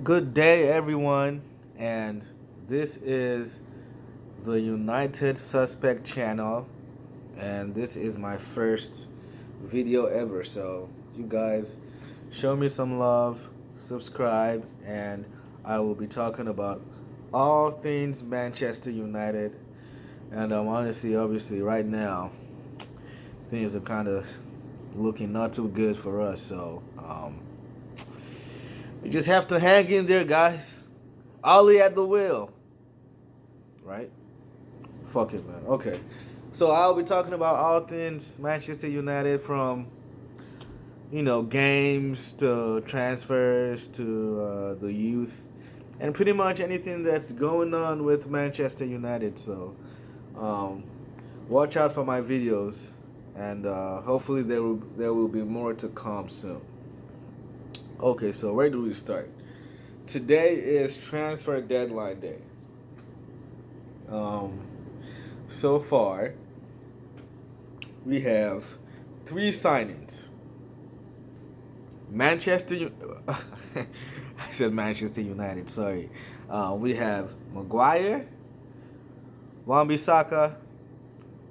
Good day, everyone, and this is the United Suspect channel, and this is my first video ever. So, you guys show me some love, subscribe, and I will be talking about all things Manchester United. And honestly, obviously, right now, things are kind of looking not too good for us. So, we just have to hang in there, guys. Ollie at the wheel, right? Fuck it, man. Okay. So I'll be talking about all things Manchester United from, games to transfers to the youth and pretty much anything that's going on with Manchester United. So um, watch out for my videos and hopefully there will be more to come soon. Okay, so where do we start? Today is transfer deadline day. Um, so far, we have three signings. Manchester, I said Manchester United. Sorry. We have Maguire, Wan-Bissaka,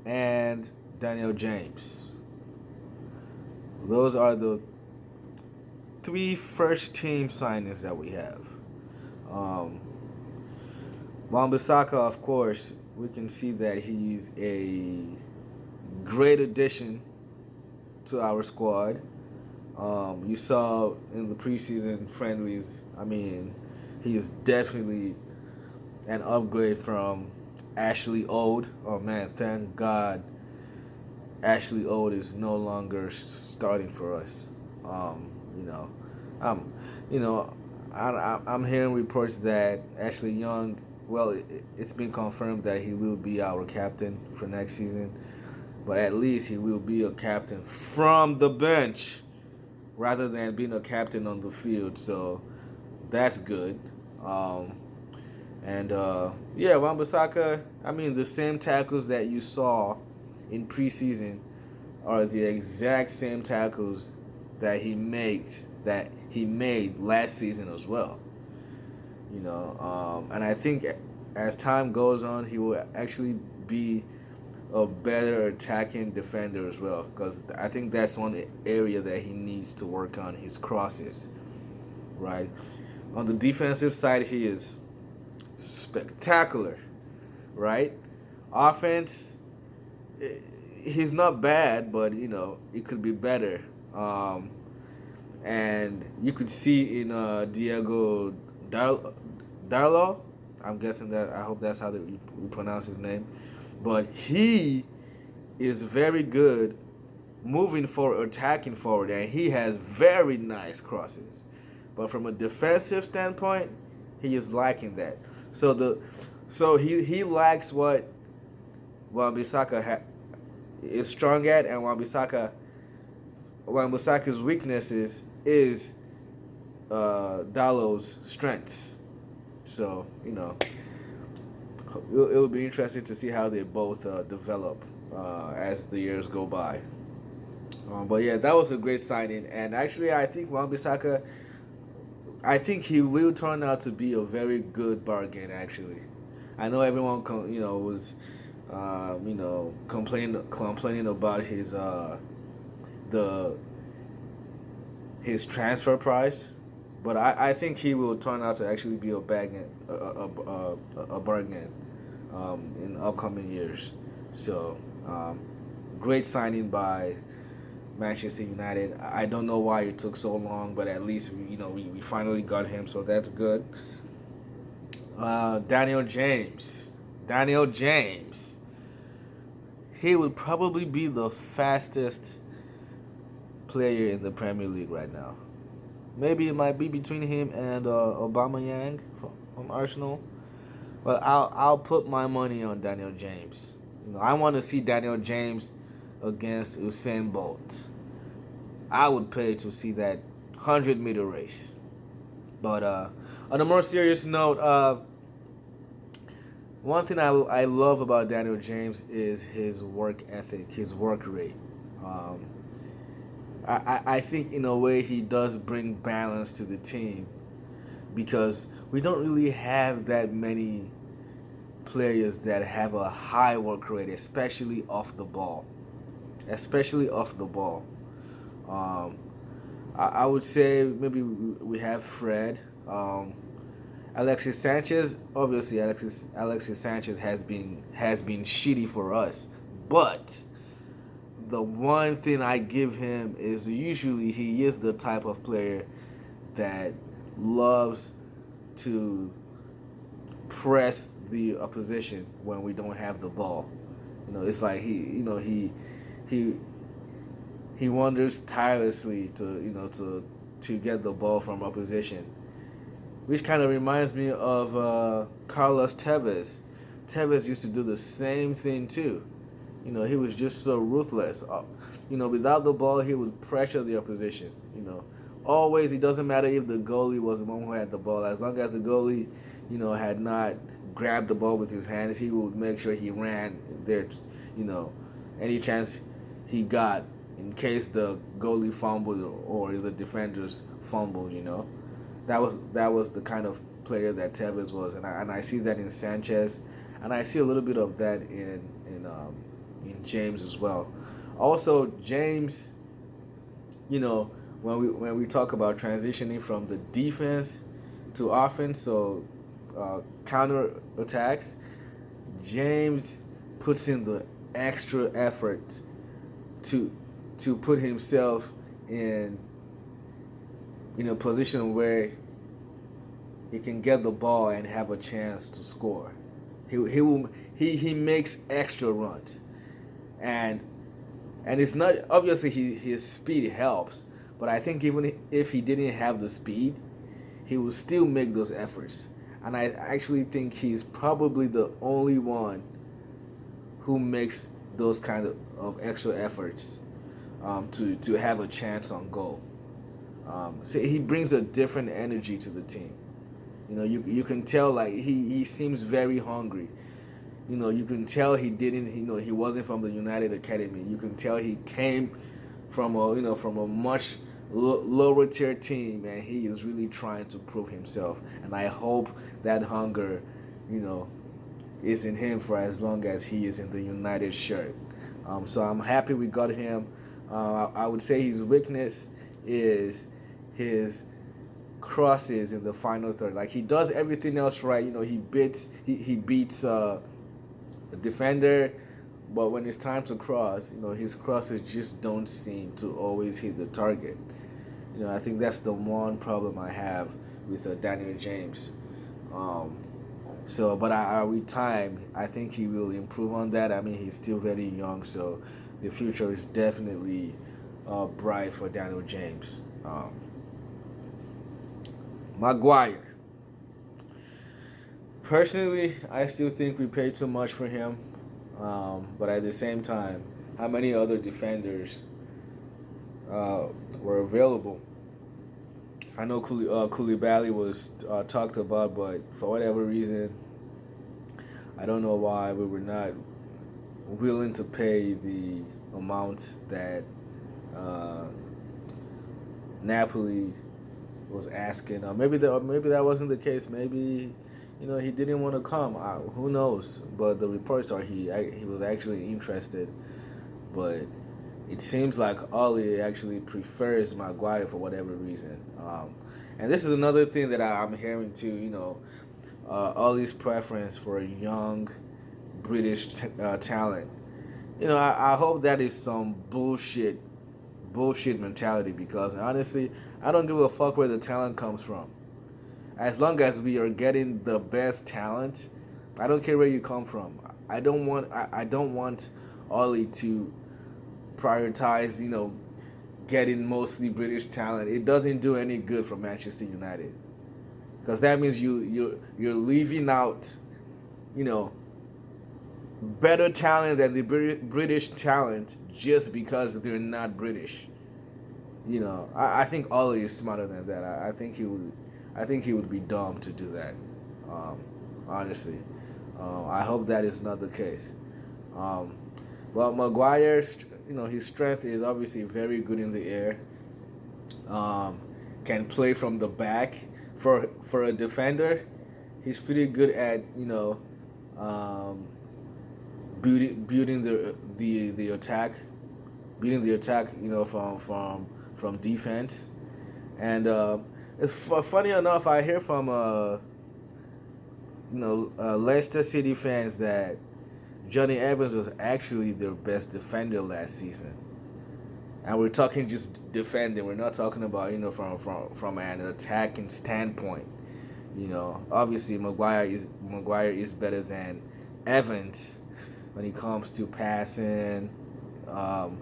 and Daniel James. Those are the three first team signings that we have. Um, Wan-Bissaka, of course, we can see that he's a great addition to our squad. You saw in the preseason friendlies, I mean, he is definitely an upgrade from Ashley Ode. Oh man, thank God Ashley Ode is no longer starting for us. Um, you know, I'm, you know, I'm hearing reports that Ashley Young. Well, it's been confirmed that he will be our captain for next season, but at least he will be a captain from the bench rather than being a captain on the field. So that's good. Um, and yeah, Wan-Bissaka, I mean, the same tackles that you saw in preseason are the exact same tackles that he made last season as well. And I think as time goes on, he will actually be a better attacking defender as well, because I think that's one area that he needs to work on, his crosses, right? On the defensive side, he is spectacular, right? Offense, he's not bad, but it could be better. Um, and you could see in Diego Darlo, I'm guessing that. I hope that's how we pronounce his name, but he is very good moving forward, attacking forward, and he has very nice crosses. But from a defensive standpoint, he is lacking that. So he lacks what is strong at, and Wan-Bissaka's weaknesses is Dalo's strengths. So it will be interesting to see how they both develop as the years go by. But yeah, that was a great signing, and actually, I think Wan-Bissaka, I think he will turn out to be a very good bargain. Actually, I know everyone, was, complaining about the his transfer price, but I think he will turn out to actually be a bargain in upcoming years. So, great signing by Manchester United. I don't know why it took so long, but at least we finally got him, so that's good. Daniel James. Daniel James. He would probably be the fastest player in the Premier League right now. Maybe it might be between him and Aubameyang from Arsenal, but I'll put my money on Daniel James. I want to see Daniel James against Usain Bolt. I would pay to see that 100-meter race. But on a more serious note, one thing I love about Daniel James is his work ethic, his work rate. Um, I think in a way he does bring balance to the team. because we don't really have that many players that have a high work rate, especially off the ball. Especially off the ball. Um, I would say maybe we have Fred. Alexis Sanchez, obviously Alexis Sanchez has been shitty for us, but the one thing I give him is usually he is the type of player that loves to press the opposition when we don't have the ball. It's like he he wanders tirelessly to get the ball from opposition, which kind of reminds me of Carlos Tevez. Tevez used to do the same thing too. He was just so ruthless. Without the ball, he would pressure the opposition. Always, it doesn't matter if the goalie was the one who had the ball. As long as the goalie, had not grabbed the ball with his hands, he would make sure he ran there, any chance he got in case the goalie fumbled or the defenders fumbled. That was the kind of player that Tevez was, and I see that in Sanchez, and I see a little bit of that in James as well. Also, James, when we talk about transitioning from the defense to offense, so counter attacks, James puts in the extra effort to put himself in a position where he can get the ball and have a chance to score. He makes extra runs, and it's not obviously his speed helps, but I think even if he didn't have the speed, he would still make those efforts. And I actually think he's probably the only one who makes those kind of extra efforts to have a chance on goal. So he brings a different energy to the team. You can tell like he seems very hungry. You can tell he didn't. He wasn't from the United Academy. You can tell he came from a much lower tier team, and he is really trying to prove himself. And I hope that hunger, is in him for as long as he is in the United shirt. So I'm happy we got him. I would say his weakness is his crosses in the final third. Like he does everything else right. He beats a defender, but when it's time to cross, his crosses just don't seem to always hit the target. I think that's the one problem I have with Daniel James. But with time, I think he will improve on that. I mean, he's still very young, so the future is definitely bright for Daniel James. Maguire. Personally, I still think we paid too much for him. But at the same time, how many other defenders were available? I know Koulibaly was talked about, but for whatever reason, I don't know why we were not willing to pay the amount that Napoli was asking. Maybe that wasn't the case. Maybe he didn't want to come. Who knows? But the reports are he was actually interested. But it seems like Ollie actually prefers Maguire for whatever reason. And this is another thing that I'm hearing too. Ollie's preference for a young British talent. I hope that is some bullshit mentality, because honestly, I don't give a fuck where the talent comes from. As long as we are getting the best talent, I don't care where you come from. I don't want Ollie to prioritize, getting mostly British talent. It doesn't do any good for Manchester United, because that means you're leaving out, better talent than the British talent just because they're not British. I think Ollie is smarter than that. I think he would be dumb to do that. Honestly, I hope that is not the case. Well, Maguire, his strength is obviously very good in the air. Can play from the back. for a defender, he's pretty good at um, building the attack, beating the attack, from defense. And funny enough, I hear from Leicester City fans that Johnny Evans was actually their best defender last season. And we're talking just defending. We're not talking about from an attacking standpoint. Obviously Maguire is better than Evans when it comes to passing, um,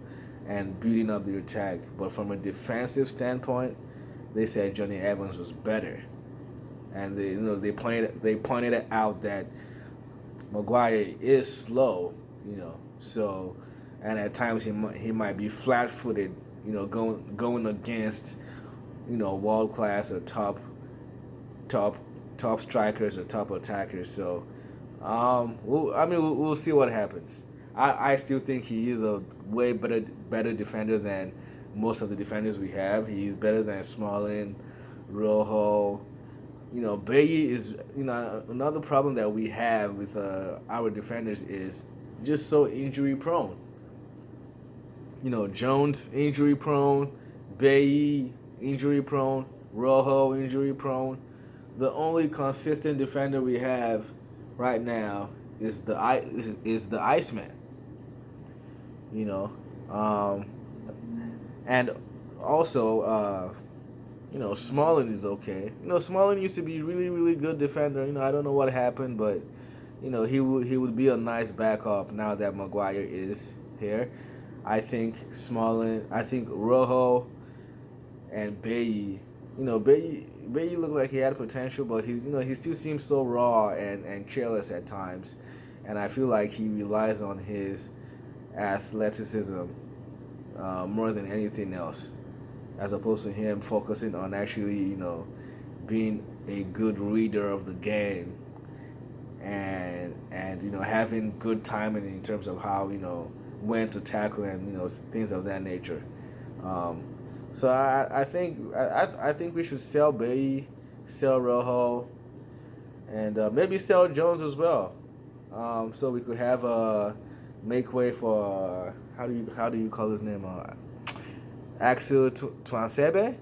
and building up the attack. But from a defensive standpoint, they said Johnny Evans was better, and they pointed out that Maguire is slow, so, and at times he might be flat-footed, going against world class or top top strikers or top attackers. So, we'll see what happens. I still think he is a way better defender than most of the defenders we have. He's better than Smalling, Rojo. Bailly is, another problem that we have with our defenders is just so injury prone. Jones injury prone, Bailly injury prone, Rojo injury prone. The only consistent defender we have right now is the Iceman. You know, and also Smalling is okay. Smalling used to be really really good defender. I don't know what happened, but he would be a nice backup now that Maguire is here. I think Rojo and Bailly. Bailly looked like he had potential, but he still seems so raw and careless at times, and I feel like he relies on his athleticism more than anything else, as opposed to him focusing on actually being a good reader of the game and having good timing in terms of how when to tackle and things of that nature. So I think we should sell Bailly, sell Rojo, and maybe sell Jones as well. So we could have make way for how do you call his name? Axel Tuansebe,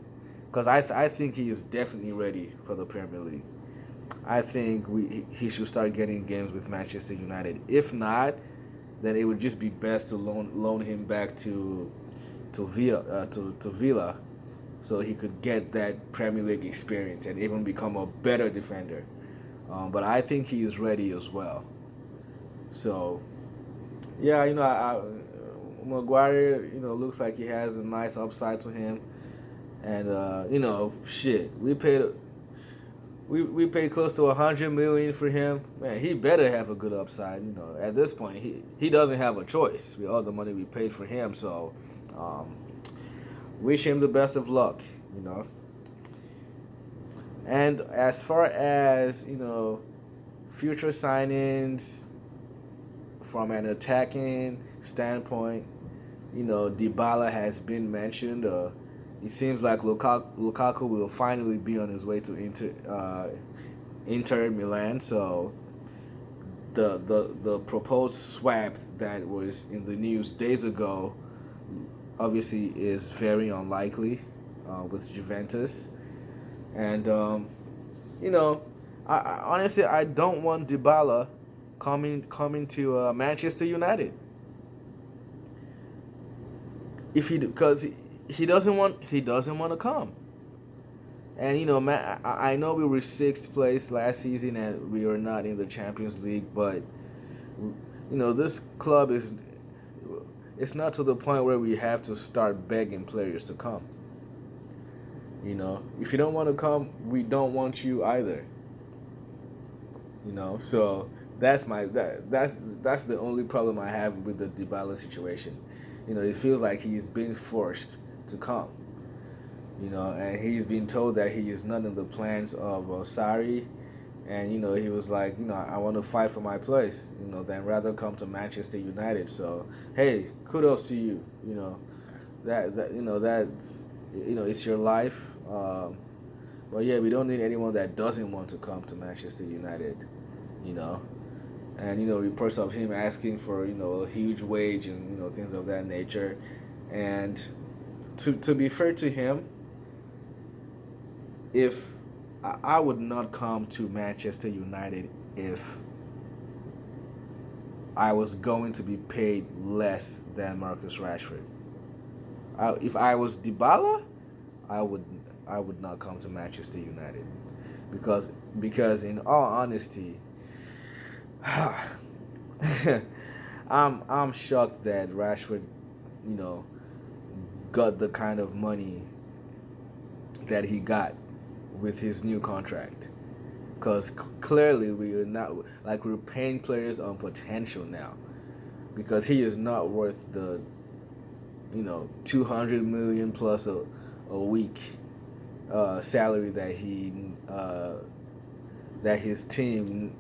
because I think he is definitely ready for the Premier League. I think he should start getting games with Manchester United. If not, then it would just be best to loan him back to Villa, so he could get that Premier League experience and even become a better defender. But I think he is ready as well. So, yeah, Maguire, looks like he has a nice upside to him, and shit, we paid close to 100 million for him. Man, he better have a good upside. At this point, he doesn't have a choice with all the money we paid for him. So, wish him the best of luck. And as far as future signings from an attacking standpoint, Dybala has been mentioned. It seems like Lukaku will finally be on his way to Inter Milan. So the proposed swap that was in the news days ago obviously is very unlikely with Juventus. And I honestly I don't want Dybala coming to Manchester United. Because he doesn't want to come. And man, I know we were sixth place last season and we were not in the Champions League, but this club it's not to the point where we have to start begging players to come. If you don't want to come, we don't want you either. So that's the only problem I have with the Dybala situation. It feels like he's being forced to come. And he's been told that he is not in the plans of Sarri, and he was like, I want to fight for my place, than rather come to Manchester United. So hey, kudos to you. That's it's your life. But yeah, we don't need anyone that doesn't want to come to Manchester United, you know. And reports of him asking for a huge wage and things of that nature. And to be fair to him, if I would not come to Manchester United if I was going to be paid less than Marcus Rashford. If I was Dybala, I would I would not come to Manchester United because in all honesty, I'm shocked that Rashford, you know, got the kind of money that he got with his new contract. Because clearly we are not like we're paying players on potential now, because he is not worth the 200 million plus a week salary that his team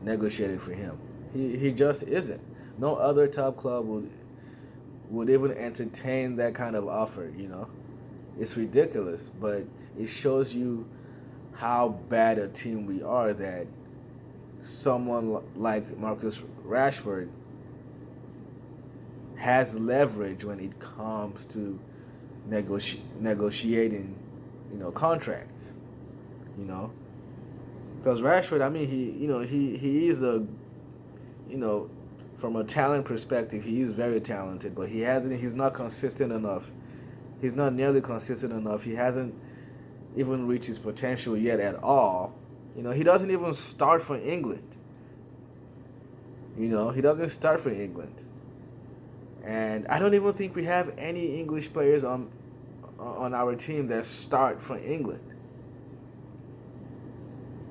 negotiated for him. He just isn't. No other top club would even entertain that kind of offer. It's ridiculous, but it shows you how bad a team we are that someone like Marcus Rashford has leverage when it comes to negotiating, contracts. Because Rashford, I mean, he is you know, from a talent perspective, he is very talented, but he's not consistent enough. He's not nearly consistent enough. He hasn't even reached his potential yet at all. He doesn't even start for England. He doesn't start for England. And I don't even think we have any English players on our team that start for England.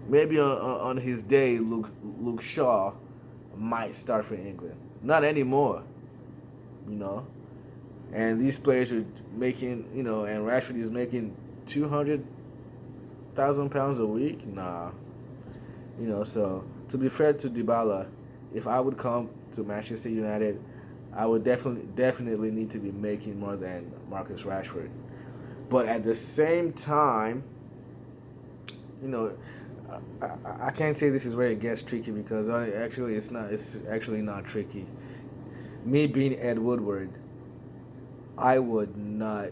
Maybe on his day, Luke Shaw might start for England. Not anymore. And these players are making, and Rashford is making £200,000 a week. Nah. So to be fair to Dybala, if I would come to Manchester United, I would definitely need to be making more than Marcus Rashford. But at the same time, I can't say this is where it gets tricky, because actually it's not. It's actually not tricky. Me being Ed Woodward, I would not.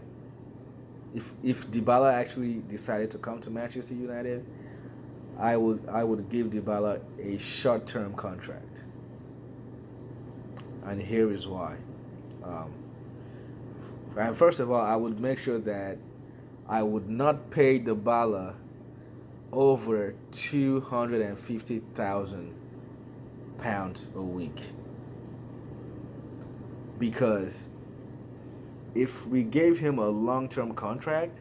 If Dybala actually decided to come to Manchester United, I would give Dybala a short-term contract. And here is why. And first of all, I would make sure that I would not pay Dybala over £250,000 a week. Because if we gave him a long-term contract,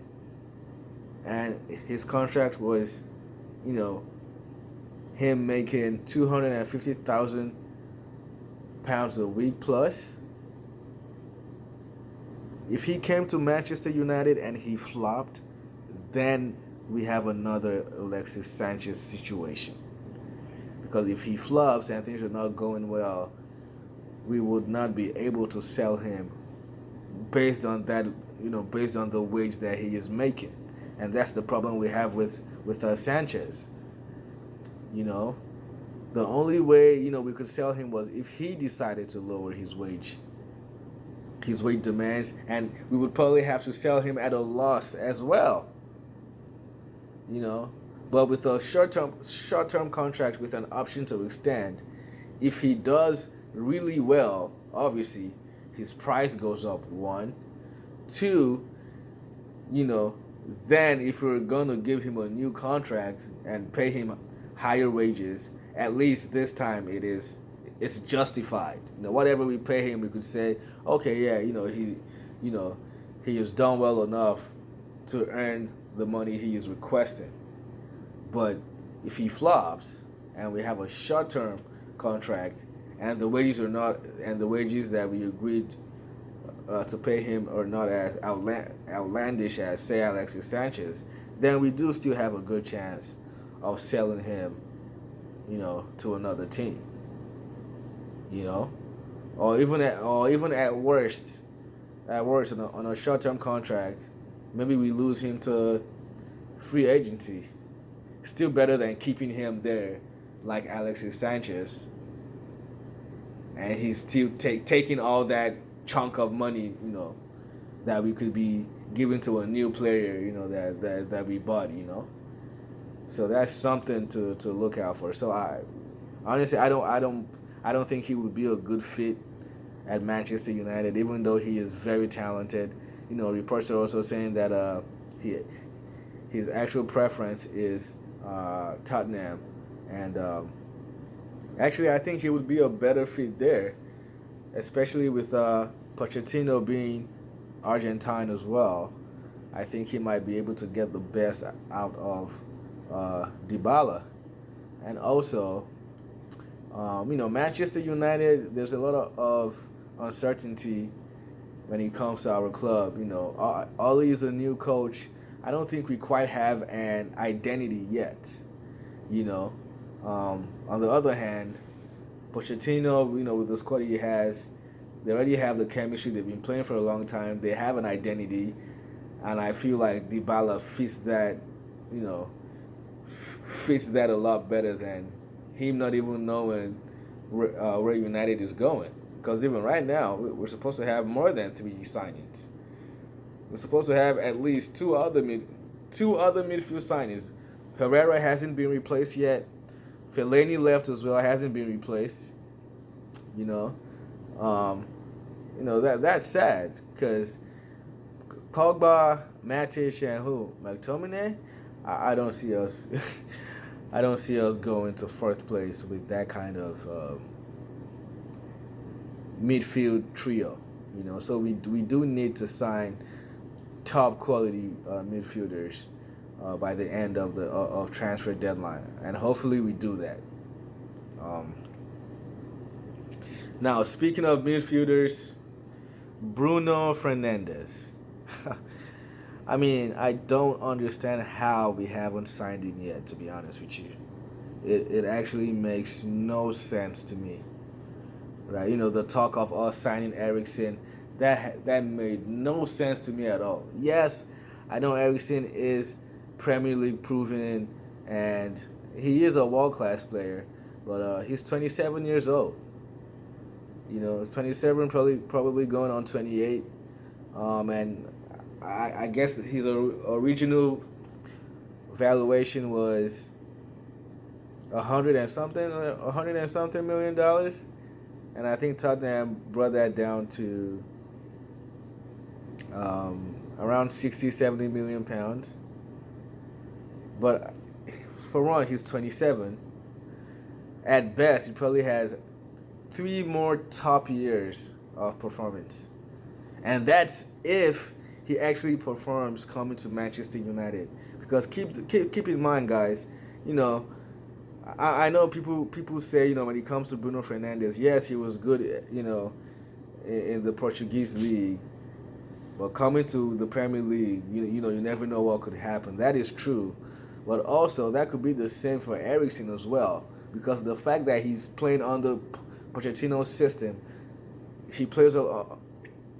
and his contract was, him making £250,000 a week plus, if he came to Manchester United and he flopped, then we have another Alexis Sanchez situation. Because if he flops and things are not going well, we would not be able to sell him based on that, based on the wage that he is making. And that's the problem we have with Sanchez. The only way, we could sell him was if he decided to lower his wage demands, and we would probably have to sell him at a loss as well. But with a short-term contract with an option to extend, if he does really well, obviously his price goes up. 1, 2, then if we're gonna give him a new contract and pay him higher wages, at least this time it's justified. Whatever we pay him, we could say, okay, yeah, he has done well enough to earn the money he is requesting. But if he flops and we have a short-term contract and the wages that we agreed to pay him are not as outlandish as, say, Alexis Sanchez, then we do still have a good chance of selling him, to another team. Or even at worst on a short-term contract, maybe we lose him to free agency. Still better than keeping him there like Alexis Sanchez. And he's still taking all that chunk of money, that we could be giving to a new player, that we bought. So that's something to look out for. So honestly, I don't think he would be a good fit at Manchester United, even though he is very talented. Reports are also saying that his actual preference is Tottenham, and actually I think he would be a better fit there, especially with Pochettino being Argentine as well. I think he might be able to get the best out of Dybala, and also, Manchester United. There's a lot of uncertainty when it comes to our club. Ollie is a new coach. I don't think we quite have an identity yet. On the other hand, Pochettino, with the squad he has, they already have the chemistry. They've been playing for a long time. They have an identity, and I feel like Dybala fits that a lot better than him not even knowing where United is going. Because even right now, we're supposed to have more than 3 signings. We're supposed to have at least two other midfield signings. Herrera hasn't been replaced yet. Fellaini left as well, hasn't been replaced. That's sad because Pogba, Matic, and McTominay. I don't see us. I don't see us going to 4th place with that kind of midfield trio. So we do need to sign top quality midfielders by the end of the transfer deadline, and hopefully we do that. Now, speaking of midfielders, Bruno Fernandes. I don't understand how we haven't signed him yet, to be honest with you. It actually makes no sense to me. Right? The talk of us signing Eriksen, that made no sense to me at all. Yes, I know Eriksen is Premier League proven and he is a world-class player, but he's 27 years old. 27, probably going on 28. And I guess his original valuation was $100 and something million dollars, and I think Tottenham brought that down to around 60-70 million pounds. But for one, he's 27. At best, he probably has 3 more top years of performance, and that's if he actually performs coming to Manchester United. Because keep in mind, guys, I know people say, when it comes to Bruno Fernandes, yes, he was good, in the Portuguese league, but coming to the Premier League, you never know what could happen. That is true, but also that could be the same for Eriksen as well, because the fact that he's playing under Pochettino's system, he plays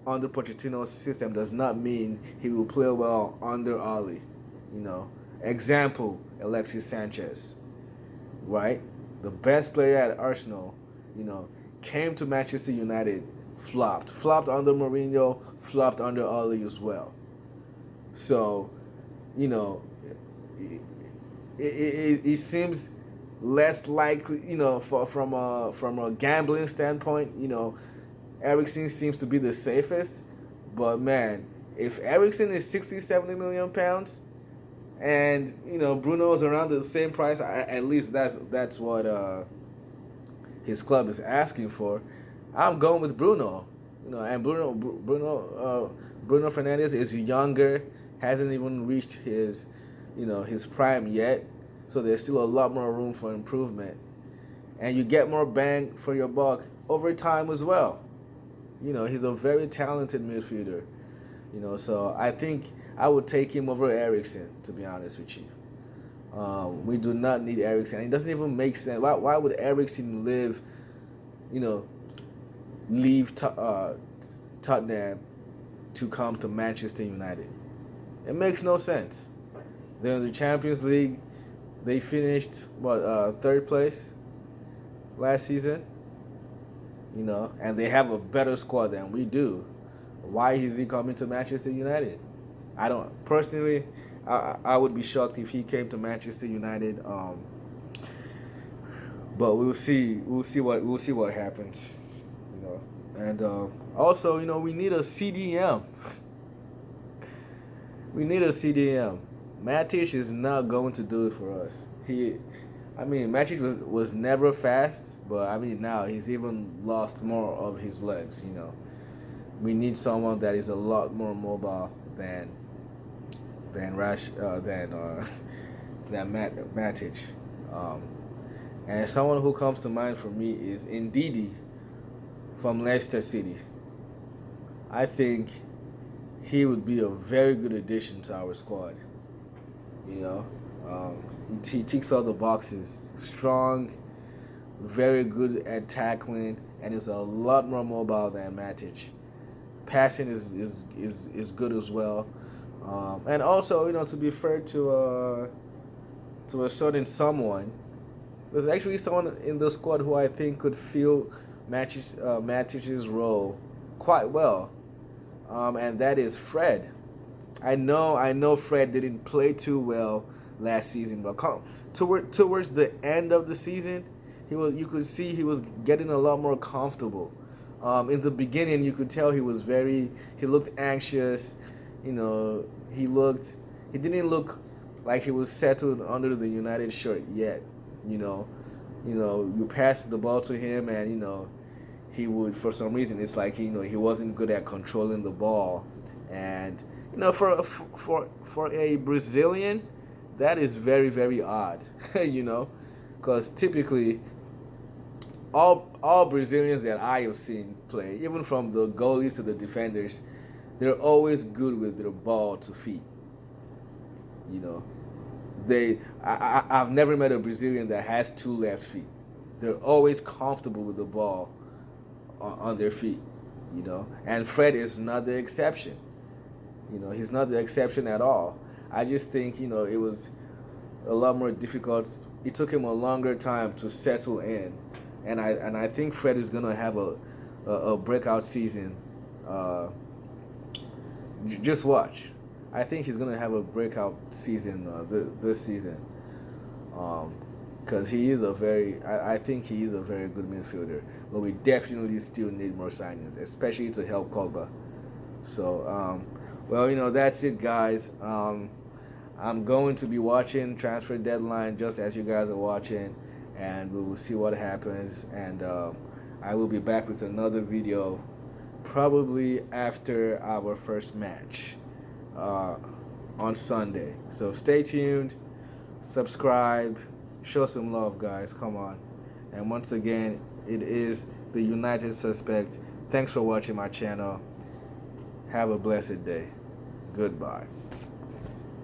under Pochettino's system does not mean he will play well under Oli. Example, Alexis Sanchez, right? The best player at Arsenal, came to Manchester United, flopped under Mourinho, flopped under Oli as well. So, it seems less likely, from a gambling standpoint, Eriksen seems to be the safest, but man, if Eriksen is 60-70 million pounds, and Bruno is around the same price, at least that's what his club is asking for, I'm going with Bruno. And Bruno Fernandes is younger, hasn't even reached his prime yet, so there's still a lot more room for improvement, and you get more bang for your buck over time as well. He's a very talented midfielder. So I think I would take him over Eriksen, to be honest with you. We do not need Eriksen. It doesn't even make sense. Why would Eriksen leave Tottenham to come to Manchester United? It makes no sense. They're in the Champions League. They finished third place last season. And they have a better squad than we do. Why is he coming to Manchester United? I don't personally. I would be shocked if he came to Manchester United. But we'll see. We'll see what happens. And also, we need a CDM. We need a CDM. Matic is not going to do it for us. Matic was never fast, but now he's even lost more of his legs. We need someone that is a lot more mobile than Matic. And someone who comes to mind for me is Ndidi from Leicester City. I think he would be a very good addition to our squad. He ticks all the boxes. Strong, very good at tackling, and is a lot more mobile than Matic. Passing is good as well. And also, to be fair to a certain someone, there's actually someone in the squad who I think could fill Matic's role quite well, and that is Fred. I know Fred didn't play too well last season, but towards the end of the season, you could see he was getting a lot more comfortable. In the beginning, you could tell he looked anxious. He didn't look like he was settled under the United shirt yet. You pass the ball to him, and he would, for some reason, it's like he wasn't good at controlling the ball, and for a Brazilian, that is very, very odd, because typically all Brazilians that I have seen play, even from the goalies to the defenders, they're always good with their ball to feet. I've never met a Brazilian that has two left feet. They're always comfortable with the ball on their feet, And Fred is not the exception. He's not the exception at all. I just think, it was a lot more difficult. It took him a longer time to settle in. And I think Fred is going to have a breakout season. Just watch. I think he's going to have a breakout season this season. Because I think he is a very good midfielder. But we definitely still need more signings, especially to help Pogba. So, that's it, guys. I'm going to be watching Transfer Deadline just as you guys are watching, and we will see what happens. And I will be back with another video probably after our first match on Sunday. So stay tuned, subscribe, show some love, guys. Come on. And once again, it is the United Suspect. Thanks for watching my channel. Have a blessed day. Goodbye.